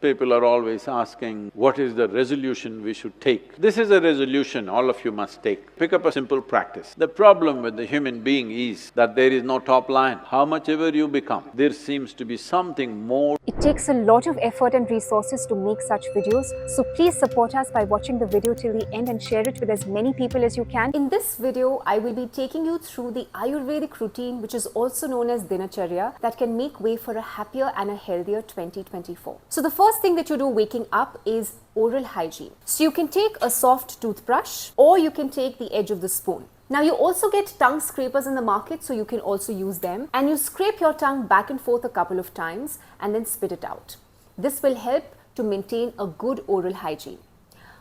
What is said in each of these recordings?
People are always asking, what is the resolution we should take? This is a resolution all of you must take. Pick up a simple practice. The problem with the human being is that there is no top line. How much ever you become, there seems to be something more. It takes a lot of effort and resources to make such videos, so please support us by watching the video till the end and share it with as many people as you can. In this video, I will be taking you through the Ayurvedic routine, which is also known as Dinacharya, that can make way for a happier and a healthier 2024. So the first thing that you do waking up is oral hygiene. So you can take a soft toothbrush or you can take the edge of the spoon. Now you also get tongue scrapers in the market, so you can also use them, and you scrape your tongue back and forth a couple of times and then spit it out. This will help to maintain a good oral hygiene.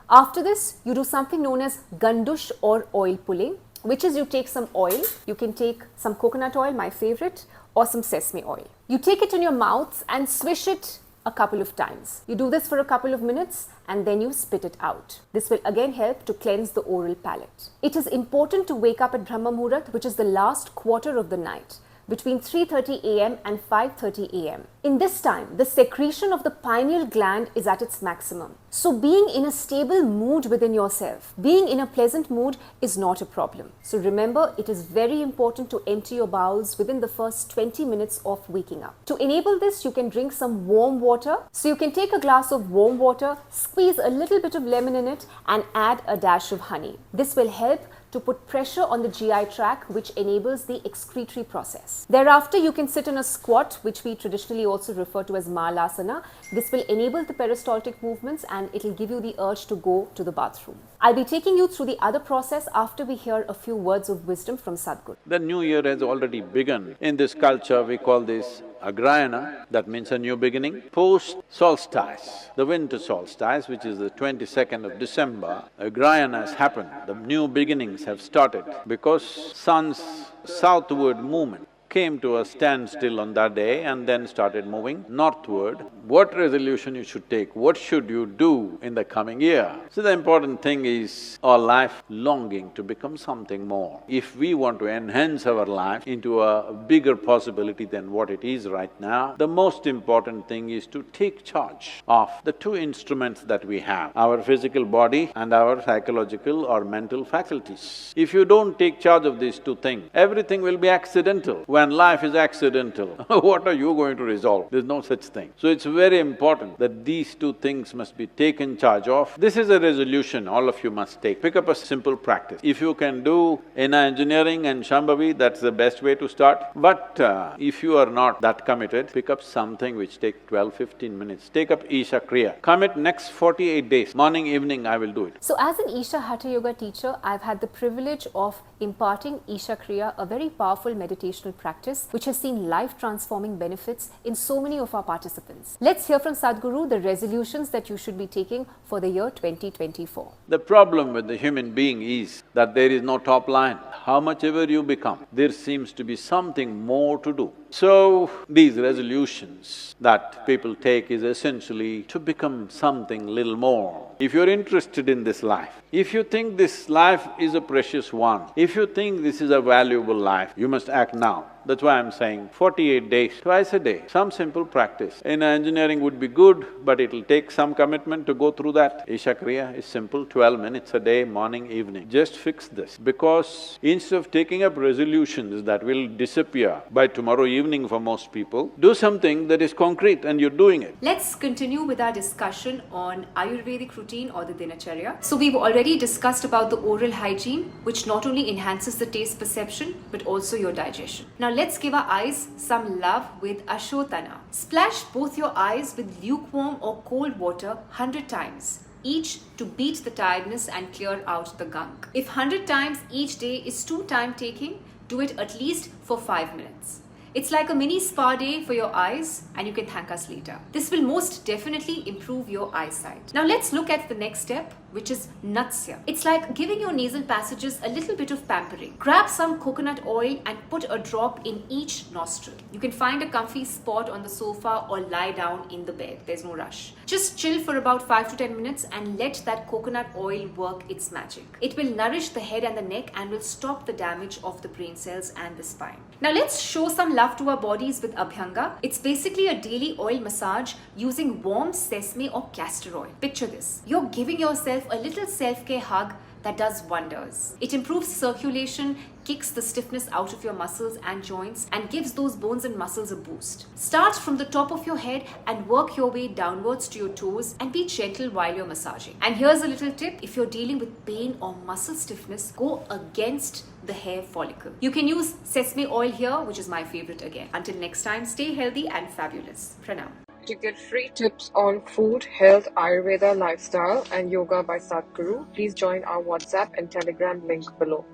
After this, you do something known as gandush or oil pulling, which is you take some oil, you can take some coconut oil, my favorite, or some sesame oil. You take it in your mouth and swish it a couple of times. You do this for a couple of minutes and then you spit it out. This will again help to cleanse the oral palate. It is important to wake up at Brahma Muhurat, which is the last quarter of the night, between 3:30 am and 5:30 am. In this time, the secretion of the pineal gland is at its maximum. So being in a stable mood within yourself, being in a pleasant mood is not a problem. So remember, it is very important to empty your bowels within the first 20 minutes of waking up. To enable this, you can drink some warm water. So you can take a glass of warm water, squeeze a little bit of lemon in it and add a dash of honey. This will help to put pressure on the GI tract, which enables the excretory process. Thereafter, you can sit in a squat, which we traditionally also refer to as Malasana. This will enable the peristaltic movements and it will give you the urge to go to the bathroom. I'll be taking you through the other process after we hear a few words of wisdom from Sadhguru. The new year has already begun. In this culture, we call this Agrayana, that means a new beginning. Post-solstice, the winter solstice, which is the 22nd of December, Agrayana has happened. The new beginnings have started because sun's southward movement came to a standstill on that day and then started moving northward. What resolution you should take? What should you do in the coming year? So the important thing is our life longing to become something more. If we want to enhance our life into a bigger possibility than what it is right now, the most important thing is to take charge of the two instruments that we have, our physical body and our psychological or mental faculties. If you don't take charge of these two things, everything will be accidental. When life is accidental, what are you going to resolve? There's no such thing. So it's very important that these two things must be taken charge of. This is a resolution all of you must take. Pick up a simple practice. If you can do inner engineering and Shambhavi, that's the best way to start. But if you are not that committed, pick up something which takes 12-15 minutes. Take up Isha Kriya. Commit next 48 days. Morning, evening, I will do it. So as an Isha Hatha Yoga teacher, I've had the privilege of imparting Isha Kriya, a very powerful meditational practice which has seen life-transforming benefits in so many of our participants. Let's hear from Sadhguru the resolutions that you should be taking for the year 2024. The problem with the human being is that there is no top line. How much ever you become, there seems to be something more to do. So, these resolutions that people take is essentially to become something little more. If you're interested in this life, if you think this life is a precious one, if you think this is a valuable life, you must act now. That's why I'm saying 48 days, twice a day, some simple practice. Inner engineering would be good, but it'll take some commitment to go through that. Isha Kriya is simple, 12 minutes a day, morning, evening. Just fix this, because instead of taking up resolutions that will disappear by tomorrow evening for most people, do something that is concrete and you're doing it. Let's continue with our discussion on Ayurvedic routine or the Dinacharya. So we've already discussed about the oral hygiene, which not only enhances the taste perception, but also your digestion. Now let's give our eyes some love with Ashotana. Splash both your eyes with lukewarm or cold water 100 times, each to beat the tiredness and clear out the gunk. If 100 times each day is too time-taking, do it at least for 5 minutes. It's like a mini spa day for your eyes and you can thank us later. This will most definitely improve your eyesight. Now let's look at the next step, which is Natsya. It's like giving your nasal passages a little bit of pampering. Grab some coconut oil and put a drop in each nostril. You can find a comfy spot on the sofa or lie down in the bed. There's no rush. Just chill for about 5 to 10 minutes and let that coconut oil work its magic. It will nourish the head and the neck and will stop the damage of the brain cells and the spine. Now let's show some love love to our bodies with Abhyanga. It's basically a daily oil massage using warm sesame or castor oil. Picture this. You're giving yourself a little self-care hug that does wonders. It improves circulation, kicks the stiffness out of your muscles and joints, and gives those bones and muscles a boost. Start from the top of your head and work your way downwards to your toes, and be gentle while you're massaging. And here's a little tip: if you're dealing with pain or muscle stiffness, go against the hair follicle. You can use sesame oil here, which is my favorite again. Until next time, stay healthy and fabulous. Pranam. To get free tips on food, health, Ayurveda, lifestyle, and yoga by Sadhguru, please join our WhatsApp and Telegram link below.